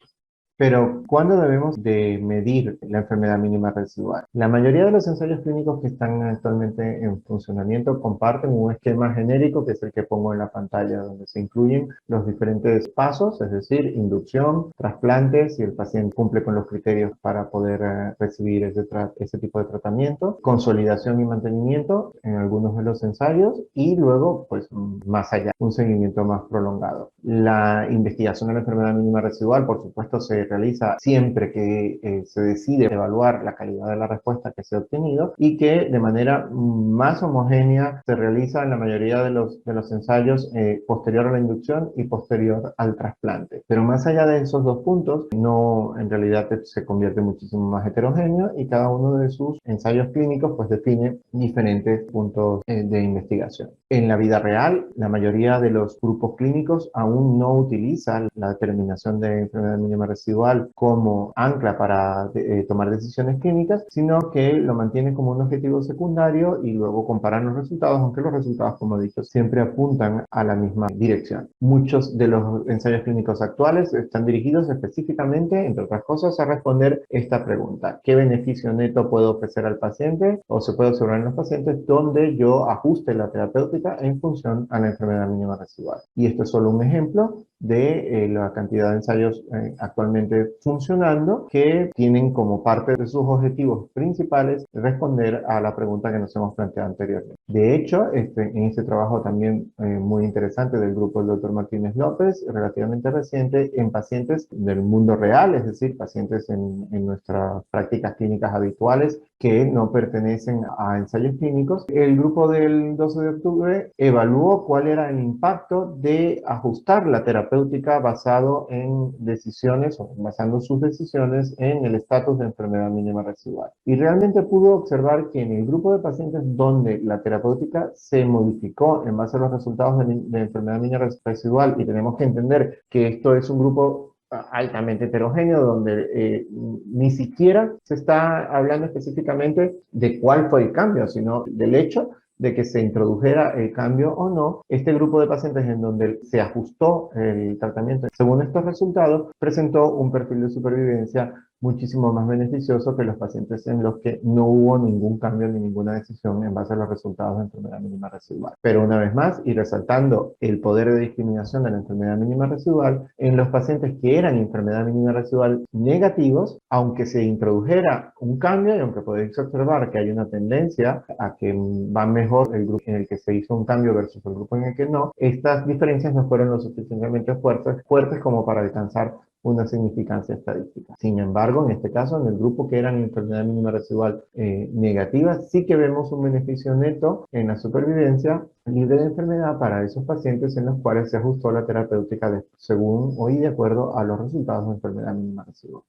S2: Pero, ¿cuándo debemos de medir la enfermedad mínima residual? La mayoría de los ensayos clínicos que están actualmente en funcionamiento comparten un esquema genérico que es el que pongo en la pantalla, donde se incluyen los diferentes pasos, es decir, inducción, trasplantes, si el paciente cumple con los criterios para poder recibir ese tipo de tratamiento, consolidación y mantenimiento en algunos de los ensayos y luego, pues, más allá, un seguimiento más prolongado. La investigación de la enfermedad mínima residual, por supuesto, se realiza siempre que se decide evaluar la calidad de la respuesta que se ha obtenido y que de manera más homogénea se realiza en la mayoría de los ensayos posterior a la inducción y posterior al trasplante. Pero más allá de esos 2 puntos, en realidad se convierte muchísimo más heterogéneo y cada uno de sus ensayos clínicos pues define diferentes puntos de investigación. En la vida real, la mayoría de los grupos clínicos aún no utilizan la determinación de enfermedad mínima residual como ancla para tomar decisiones clínicas, sino que lo mantienen como un objetivo secundario y luego comparan los resultados, aunque los resultados, como he dicho, siempre apuntan a la misma dirección. Muchos de los ensayos clínicos actuales están dirigidos específicamente, entre otras cosas, a responder esta pregunta: ¿qué beneficio neto puedo ofrecer al paciente o se puede observar en los pacientes donde yo ajuste la terapéutica en función a la enfermedad mínima residual? Y esto es solo un ejemplo de la cantidad de ensayos actualmente funcionando que tienen como parte de sus objetivos principales responder a la pregunta que nos hemos planteado anteriormente. De hecho, en este trabajo también muy interesante del grupo del Dr. Martínez López, relativamente reciente, en pacientes del mundo real, es decir, pacientes en nuestras prácticas clínicas habituales que no pertenecen a ensayos clínicos, el grupo del 12 de octubre evaluó cuál era el impacto de ajustar la terapéutica terapéutica basado en decisiones, o basando sus decisiones en el estatus de enfermedad mínima residual. Y realmente pudo observar que en el grupo de pacientes donde la terapéutica se modificó en base a los resultados de enfermedad mínima residual, y tenemos que entender que esto es un grupo altamente heterogéneo, donde ni siquiera se está hablando específicamente de cuál fue el cambio, sino del hecho de que se introdujera el cambio o no. Este grupo de pacientes en donde se ajustó el tratamiento según estos resultados presentó un perfil de supervivencia muchísimo más beneficioso que los pacientes en los que no hubo ningún cambio ni ninguna decisión en base a los resultados de enfermedad mínima residual. Pero una vez más, y resaltando el poder de discriminación de la enfermedad mínima residual, en los pacientes que eran enfermedad mínima residual negativos, aunque se introdujera un cambio y aunque podéis observar que hay una tendencia a que va mejor el grupo en el que se hizo un cambio versus el grupo en el que no, estas diferencias no fueron lo suficientemente fuertes como para alcanzar una significancia estadística. Sin embargo, en este caso, en el grupo que eran enfermedad mínima residual negativa, sí que vemos un beneficio neto en la supervivencia libre de enfermedad para esos pacientes en los cuales se ajustó la terapéutica según o y de acuerdo a los resultados de enfermedad mínima residual.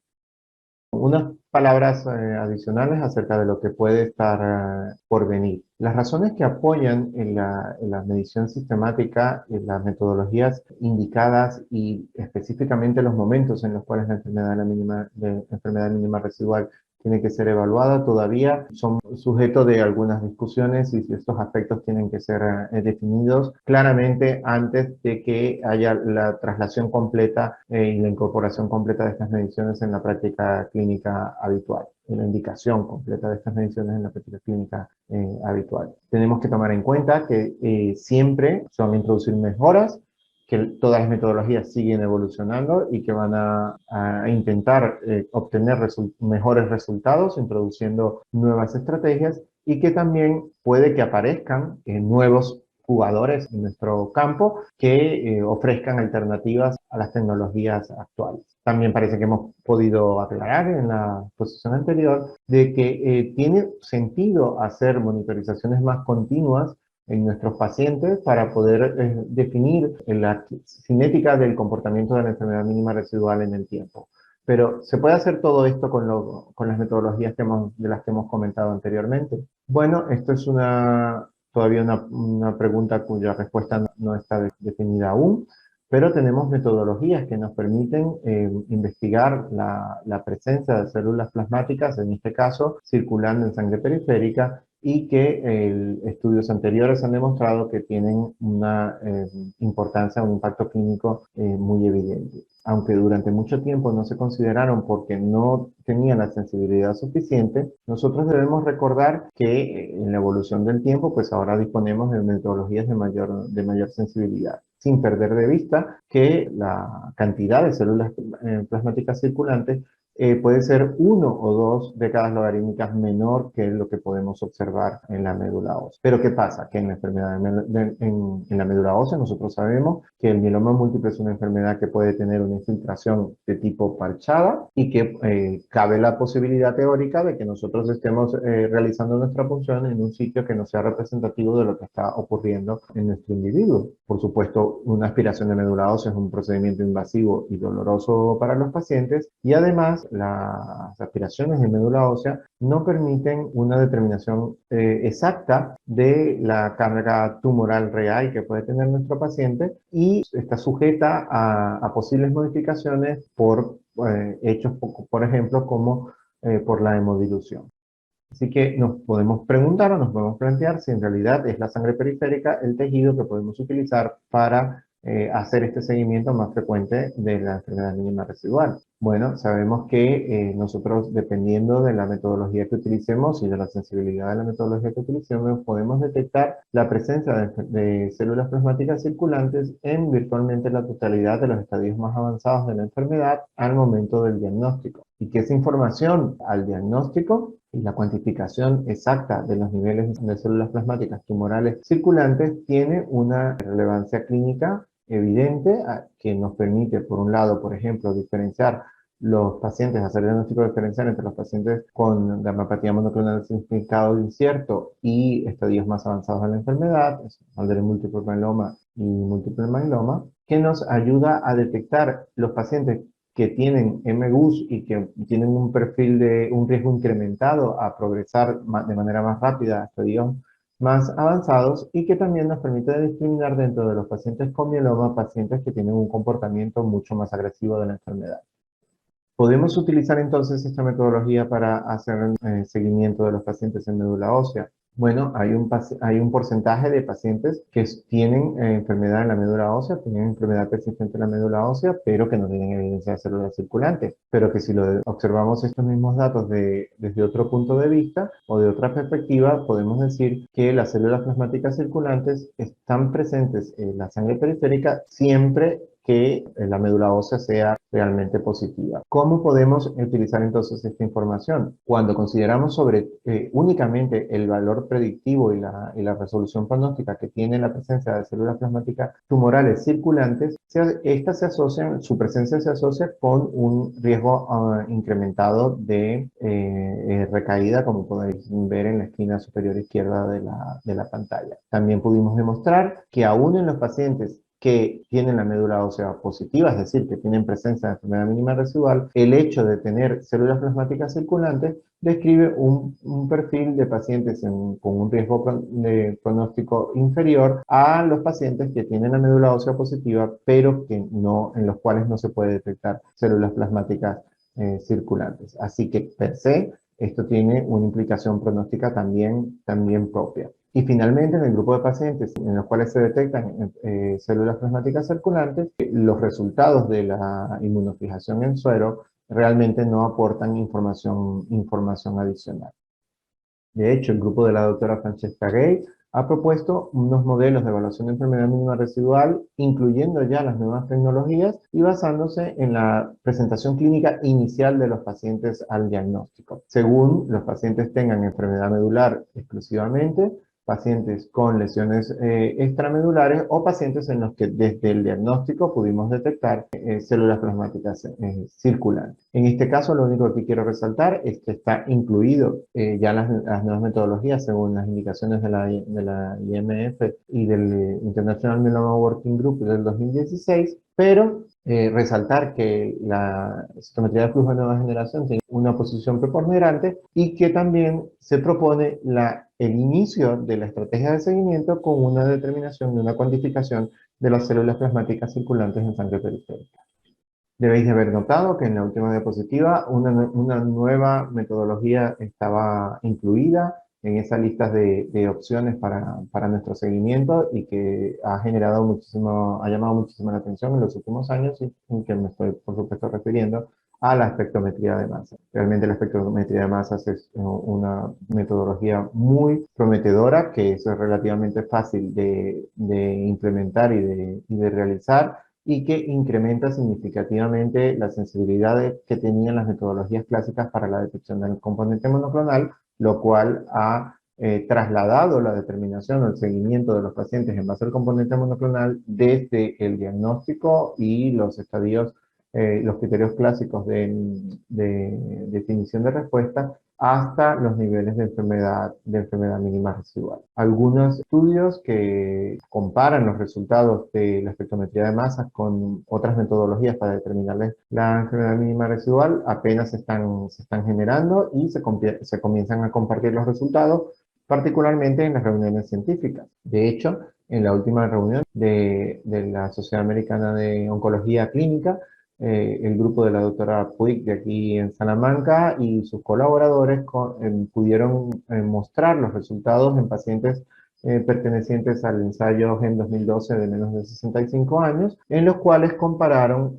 S2: Unas palabras adicionales acerca de lo que puede estar por venir. Las razones que apoyan en la medición sistemática, en las metodologías indicadas y específicamente los momentos en los cuales la enfermedad mínima residual tiene que ser evaluada, todavía son sujeto de algunas discusiones y si estos aspectos tienen que ser definidos claramente antes de que haya la traslación completa y la incorporación completa de estas mediciones en la práctica clínica habitual, en la indicación completa de estas mediciones en la práctica clínica habitual. Tenemos que tomar en cuenta que siempre se van a introducir mejoras, que todas las metodologías siguen evolucionando y que van a intentar obtener mejores resultados introduciendo nuevas estrategias y que también puede que aparezcan nuevos jugadores en nuestro campo que ofrezcan alternativas a las tecnologías actuales. También parece que hemos podido aclarar en la posición anterior de que tiene sentido hacer monitorizaciones más continuas en nuestros pacientes para poder definir la cinética del comportamiento de la enfermedad mínima residual en el tiempo. Pero, ¿se puede hacer todo esto con las metodologías de las que hemos comentado anteriormente? Bueno, esto es todavía una pregunta cuya respuesta no está definida aún, pero tenemos metodologías que nos permiten investigar la presencia de células plasmáticas, en este caso circulando en sangre periférica, y que estudios anteriores han demostrado que tienen una importancia, un impacto clínico muy evidente. Aunque durante mucho tiempo no se consideraron porque no tenían la sensibilidad suficiente, nosotros debemos recordar que en la evolución del tiempo, pues ahora disponemos de metodologías de mayor sensibilidad, sin perder de vista que la cantidad de células plasmáticas circulantes puede ser 1 o 2 décadas logarítmicas menor que lo que podemos observar en la médula ósea. Pero ¿qué pasa? Que en la enfermedad en la médula ósea nosotros sabemos que el mieloma múltiple es una enfermedad que puede tener una infiltración de tipo parchada y que cabe la posibilidad teórica de que nosotros estemos realizando nuestra función en un sitio que no sea representativo de lo que está ocurriendo en nuestro individuo. Por supuesto, una aspiración de médula ósea es un procedimiento invasivo y doloroso para los pacientes y además las aspiraciones de médula ósea no permiten una determinación exacta de la carga tumoral real que puede tener nuestro paciente y está sujeta a posibles modificaciones por hechos, por ejemplo, como por la hemodilución. Así que nos podemos preguntar o nos podemos plantear si en realidad es la sangre periférica el tejido que podemos utilizar para hacer este seguimiento más frecuente de la enfermedad mínima residual. Bueno, sabemos que nosotros, dependiendo de la metodología que utilicemos y de la sensibilidad de la metodología que utilicemos, podemos detectar la presencia de células plasmáticas circulantes en virtualmente la totalidad de los estadios más avanzados de la enfermedad al momento del diagnóstico. Y que esa información al diagnóstico y la cuantificación exacta de los niveles de células plasmáticas tumorales circulantes tiene una relevancia clínica evidente que nos permite, por un lado, por ejemplo, diferenciar los pacientes, hacer el diagnóstico diferencial entre los pacientes con gammopatía monoclonal significado incierto y estadios más avanzados de la enfermedad, Waldenström múltiple myeloma y múltiple myeloma, que nos ayuda a detectar los pacientes que tienen MGUS y que tienen un perfil de un riesgo incrementado a progresar de manera más rápida a estadios más avanzados, y que también nos permite discriminar dentro de los pacientes con mieloma pacientes que tienen un comportamiento mucho más agresivo de la enfermedad. ¿Podemos utilizar entonces esta metodología para hacer seguimiento de los pacientes en médula ósea? Bueno, hay un porcentaje de pacientes que tienen enfermedad en la médula ósea, tienen enfermedad persistente en la médula ósea, pero que no tienen evidencia de células circulantes. Pero que si observamos estos mismos datos desde otro punto de vista o de otra perspectiva, podemos decir que las células plasmáticas circulantes están presentes en la sangre periférica siempre que la médula ósea sea realmente positiva. ¿Cómo podemos utilizar entonces esta información? Cuando consideramos únicamente el valor predictivo y la resolución pronóstica que tiene la presencia de células plasmáticas tumorales circulantes, su presencia se asocia con un riesgo incrementado de recaída, como podéis ver en la esquina superior izquierda de la pantalla. También pudimos demostrar que aún en los pacientes que tienen la médula ósea positiva, es decir, que tienen presencia de enfermedad mínima residual, el hecho de tener células plasmáticas circulantes describe un perfil de pacientes con un riesgo de pronóstico inferior a los pacientes que tienen la médula ósea positiva, pero que en los cuales no se puede detectar células plasmáticas circulantes. Así que, per se, esto tiene una implicación pronóstica también propia. Y finalmente, en el grupo de pacientes en los cuales se detectan células plasmáticas circulantes, los resultados de la inmunofijación en suero realmente no aportan información adicional. De hecho, el grupo de la doctora Francesca Gay ha propuesto unos modelos de evaluación de enfermedad mínima residual, incluyendo ya las nuevas tecnologías y basándose en la presentación clínica inicial de los pacientes al diagnóstico. Según los pacientes tengan enfermedad medular exclusivamente, pacientes con lesiones extramedulares o pacientes en los que desde el diagnóstico pudimos detectar células plasmáticas circulantes. En este caso, lo único que quiero resaltar es que está incluido ya las nuevas metodologías según las indicaciones de la IMF y del International Myeloma Working Group del 2016, pero resaltar que la citometría de flujo de nueva generación tiene una posición preponderante y que también se propone el inicio de la estrategia de seguimiento con una determinación y una cuantificación de las células plasmáticas circulantes en sangre periférica. Debéis de haber notado que en la última diapositiva una nueva metodología estaba incluida en esa lista de opciones para nuestro seguimiento y que ha llamado muchísimo la atención en los últimos años, y que me estoy, por supuesto, refiriendo a la espectrometría de masas. Realmente la espectrometría de masas es una metodología muy prometedora, que es relativamente fácil de implementar y de realizar, y que incrementa significativamente la sensibilidad que tenían las metodologías clásicas para la detección del componente monoclonal, lo cual ha trasladado la determinación o el seguimiento de los pacientes en base al componente monoclonal desde el diagnóstico y los criterios clásicos de definición de respuesta hasta los niveles de enfermedad mínima residual. Algunos estudios que comparan los resultados de la espectrometría de masas con otras metodologías para determinar la enfermedad mínima residual apenas se están generando, y se comienzan a compartir los resultados, particularmente en las reuniones científicas. De hecho, en la última reunión de la Sociedad Americana de Oncología Clínica, el grupo de la doctora Puig de aquí en Salamanca y sus colaboradores pudieron mostrar los resultados en pacientes pertenecientes al ensayo GEM 2012 de menos de 65 años, en los cuales compararon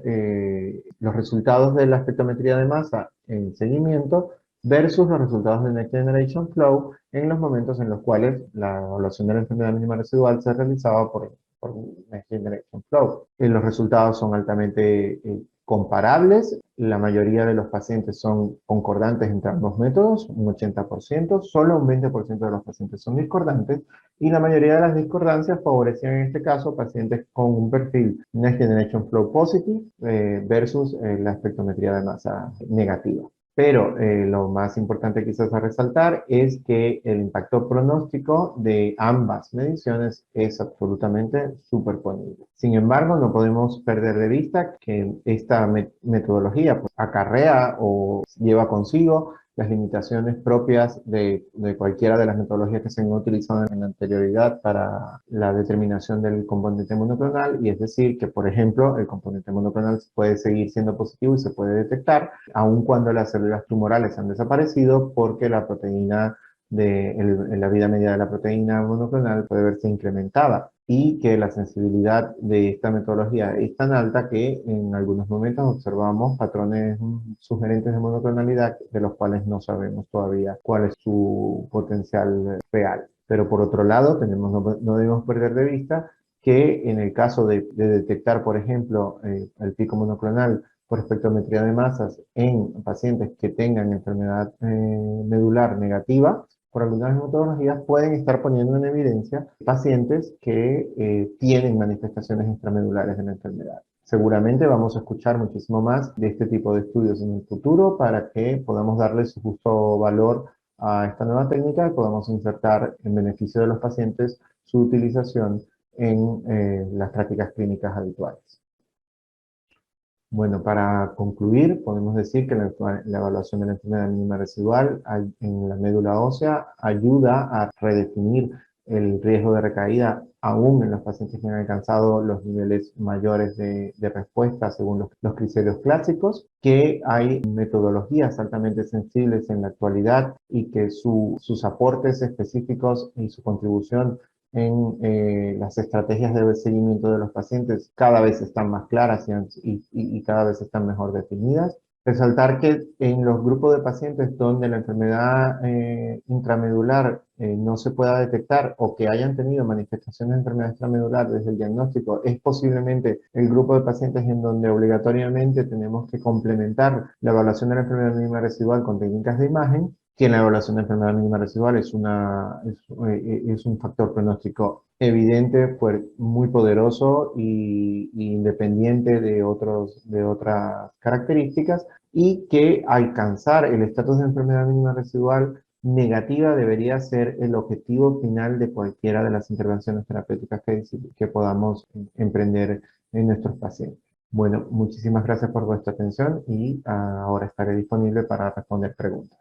S2: los resultados de la espectrometría de masa en seguimiento versus los resultados de Next Generation Flow en los momentos en los cuales la evaluación de la enfermedad mínima residual se realizaba por Next Generation Flow. Los resultados son altamente comparables. La mayoría de los pacientes son concordantes entre ambos métodos, un 80%, solo un 20% de los pacientes son discordantes, y la mayoría de las discordancias favorecían en este caso pacientes con un perfil Next Generation Flow Positive versus la espectrometría de masa negativa. Pero lo más importante quizás a resaltar es que el impacto pronóstico de ambas mediciones es absolutamente superponible. Sin embargo, no podemos perder de vista que esta metodología pues, acarrea o lleva consigo las limitaciones propias de cualquiera de las metodologías que se han utilizado en la anterioridad para la determinación del componente monoclonal, y es decir, que por ejemplo el componente monoclonal puede seguir siendo positivo y se puede detectar, aun cuando las células tumorales han desaparecido, porque la proteína la vida media de la proteína monoclonal puede verse incrementada y que la sensibilidad de esta metodología es tan alta que en algunos momentos observamos patrones sugerentes de monoclonalidad de los cuales no sabemos todavía cuál es su potencial real. Pero por otro lado, no debemos perder de vista que en el caso de detectar, por ejemplo, el pico monoclonal por espectrometría de masas en pacientes que tengan enfermedad medular negativa, por algunas metodologías pueden estar poniendo en evidencia pacientes que tienen manifestaciones extramedulares de la enfermedad. Seguramente vamos a escuchar muchísimo más de este tipo de estudios en el futuro para que podamos darle su justo valor a esta nueva técnica y podamos insertar en beneficio de los pacientes su utilización en las prácticas clínicas habituales. Bueno, para concluir, podemos decir que la evaluación de la enfermedad mínima residual en la médula ósea ayuda a redefinir el riesgo de recaída aún en los pacientes que han alcanzado los niveles mayores de respuesta según los criterios clásicos, que hay metodologías altamente sensibles en la actualidad y que sus aportes específicos y su contribución en las estrategias de seguimiento de los pacientes cada vez están más claras y cada vez están mejor definidas. Resaltar que en los grupos de pacientes donde la enfermedad intramedular no se pueda detectar o que hayan tenido manifestaciones de enfermedad extramedular desde el diagnóstico, es posiblemente el grupo de pacientes en donde obligatoriamente tenemos que complementar la evaluación de la enfermedad mínima residual con técnicas de imagen, que la evaluación de enfermedad mínima residual es un factor pronóstico evidente, muy poderoso y independiente de otras características, y que alcanzar el estatus de enfermedad mínima residual negativa debería ser el objetivo final de cualquiera de las intervenciones terapéuticas que podamos emprender en nuestros pacientes. Bueno, muchísimas gracias por vuestra atención y ahora estaré disponible para responder preguntas.